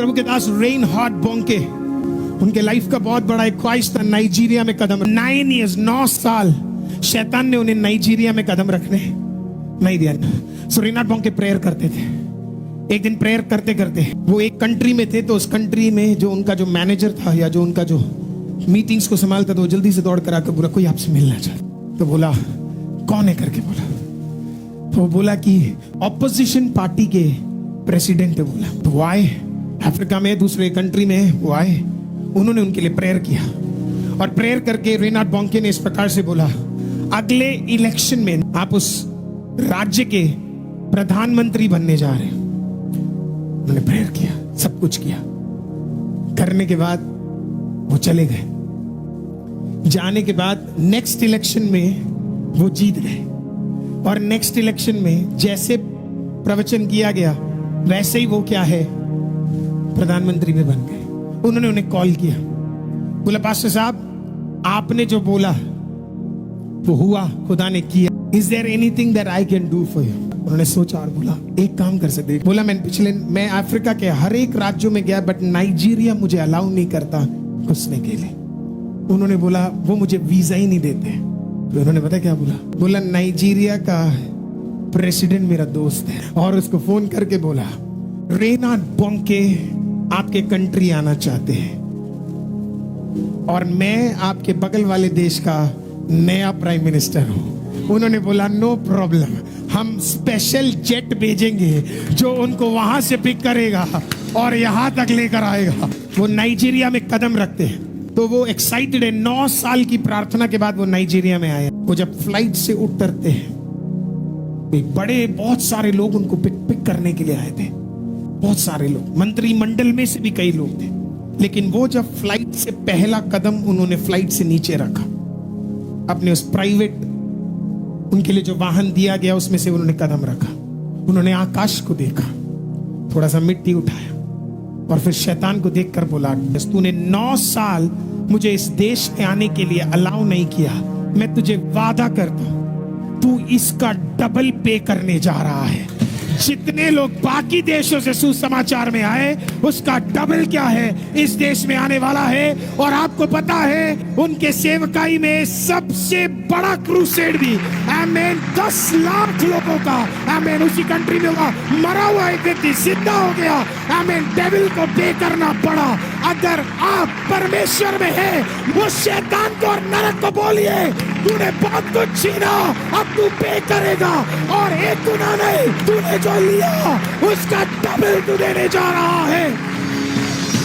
प्रभु के दास रेनहार्ड बोंके, उनके लाइफ का बहुत बड़ा एक ख्वाहिश था नाइजीरिया में कदम। 9 years 9 साल शैतान ने उन्हें नाइजीरिया में कदम रखने नहीं दिया। सो रेनहार्ड बोंके प्रेयर करते थे। एक दिन प्रेयर करते करते वो एक कंट्री में थे, तो उस कंट्री में जो उनका जो मैनेजर था या जो उनका जो मीटिंग्स को संभालता था, वो जल्दी से दौड़ कर आकर बोला कोई आपसे मिलना चाहता। तो बोला कौन है करके बोला, तो वो बोला कि ऑपोजिशन पार्टी के प्रेसिडेंट है। बोला तो वो आए, अफ्रीका में दूसरे कंट्री में वो आए, उन्होंने उनके लिए प्रेयर किया और प्रेयर करके रेनहार्ड बोंके ने इस प्रकार से बोला अगले इलेक्शन में आप उस राज्य के प्रधानमंत्री बनने जा रहे हैं। उन्होंने प्रेयर किया, सब कुछ किया, करने के बाद वो चले गए। जाने के बाद नेक्स्ट इलेक्शन में वो जीत गए और नेक्स्ट इलेक्शन में जैसे प्रवचन किया गया वैसे ही वो क्या है प्रधानमंत्री में बन गए। उन्होंने उन्हें कॉल किया, बोला पास्टर साहब आपने जो बोला वो हुआ, खुदा ने किया। Is there anything that I can do for you? उन्होंने सोचा और बोला एक काम कर सकते। बोला मैं अफ्रीका के हर एक राज्यों में गया बट नाइजीरिया मुझे अलाउ नहीं करता घुसने के लिए। उन्होंने बोला वो मुझे वीजा ही नहीं देते। तो उन्होंने पता क्या बोला, बोला नाइजीरिया का प्रेसिडेंट मेरा दोस्त है, और उसको फोन करके बोला रेनहार्ड बोंके आपके कंट्री आना चाहते हैं और मैं आपके बगल वाले देश का नया प्राइम मिनिस्टर हूं। उन्होंने बोला नो प्रॉब्लम, हम स्पेशल जेट भेजेंगे जो उनको वहां से पिक करेगा और यहां तक लेकर आएगा। वो नाइजीरिया में कदम रखते हैं तो वो एक्साइटेड है। 9 साल की प्रार्थना के बाद वो नाइजीरिया में आए। वो जब फ्लाइट से उतरते हैं बड़े बहुत सारे लोग उनको पिक करने के लिए आए थे, बहुत सारे लोग, मंत्रिमंडल में से भी कई लोग थे। लेकिन वो जब फ्लाइट से पहला कदम उन्होंने फ्लाइट से नीचे रखा, अपने उस प्राइवेट उनके लिए जो वाहन दिया गया उसमें से उन्होंने कदम रखा, उन्होंने आकाश को देखा, थोड़ा सा मिट्टी उठाया और फिर शैतान को देखकर बोला तूने 9 साल मुझे इस देश में आने के लिए अलाउ नहीं किया, मैं तुझे वादा करता हूं तू इसका डबल पे करने जा रहा है। जितने लोग बाकी देशों से सुसमाचार में आए उसका डबल क्या है इस देश में आने वाला है। और आपको पता है उनके सेवकाई में सबसे बड़ा क्रूसेड भी आमीन 10 लाख लोगों का आमीन उसी कंट्री में होगा। मरा हुआ एक व्यक्ति जिंदा हो गया, आमीन डेविल को पे करना पड़ा। अगर आप परमेश्वर में है वो शैतान को और नरक को बोलिए तूने बहुत कुछ छीना, अब तू पे करेगा और एक गुनाह नहीं, तूने जो लिया उसका डबल तू देने जा रहा है।